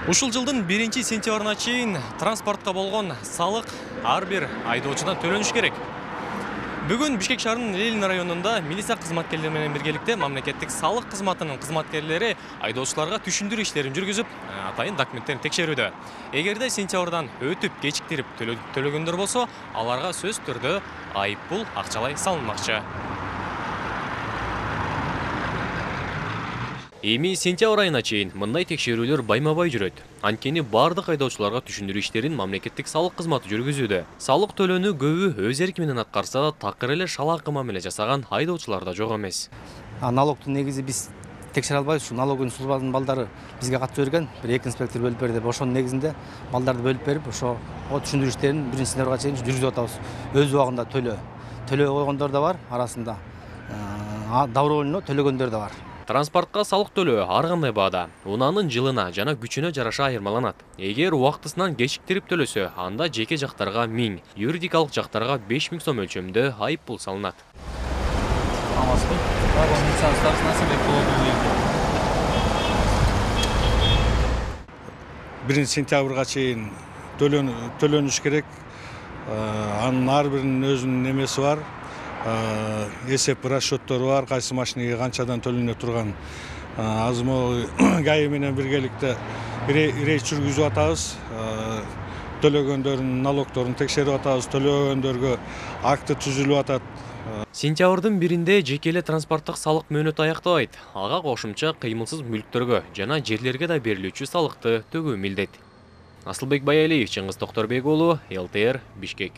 Ушул жылдын 1-сентябрына чейин транспортко болгон салык ар бир айдоочудан төлөнүш керек. Бүгүн Бишкек шаарынын Ленин районунда милиция кызматкерлери менен биргеликте мамлекеттик салык кызматынын кызматкерлери айдоочуларга түшүндүрүү иштерин жүргүзүп, атайын документтерин текшерүүдө. Эгерде сентябрдан өтүп кечиктирип төлөгөндөр болсо, аларга сөз түрдө айыппул акчалай салынмакчы. Эми сентябрь айына чейин мындай текшерүүлөр байма-бай жүрөт. Анткени бардык айдоочуларга түшүндүрүү иштерин мамлекеттик салык кызматы жүргүзүүдө. Салык төлөөнү көбү өз эрки менен аткарса да, такыр эле шалаакы мамиле жасаган айдоочулар да жок эмес. Налогтун негизи биз текшере албайбыз. Налогун службанын балдары бизге катып берген, бир эки инспектор бөлүп берди. Ошонун негизинде балдарды бөлүп берип, ошо түшүндүрүү иштерин 1-сентябрга чейин жүргүзүп атабыз. Өз убагында төлөй койгондор да бар, арасында добровольно төлөгөндөр да бар. Транспортка салык төлөө ар кандай баада, унаанын жылына жана күчүнө жараша айырмаланат. Эгер убактысынан кечиктирип төлөсө, анда жеке жактарга 1000, юридикалык жактарга 5000 сом өлчөмдө айыппул салынат. Биринчи сентябрга чейин төлөнүш керек. Анын ар биринин өзүнүн эмеси бар. Эсеп расчеттору бар, кайсы машинеге канчадан төлөнө турган. Азыр могу ГАИ менен биргеликте рейд жүргүзүп атабыз. Төлөгөндөрдүн налогторун текшерип атабыз, төлөгөндөргө акты түзүлүп атат. Сентябрдын 1-inde жеке эле транспорттук салык мөөнөтү аяктабайт. Ага кошумча кыймылсыз мүлктөргө жана жерлерге да берилүүчү салыкты төгүү милдет. Асылбек Баялиев, Чыңгыз Токторбек уулу, ЛТР, Бишкек.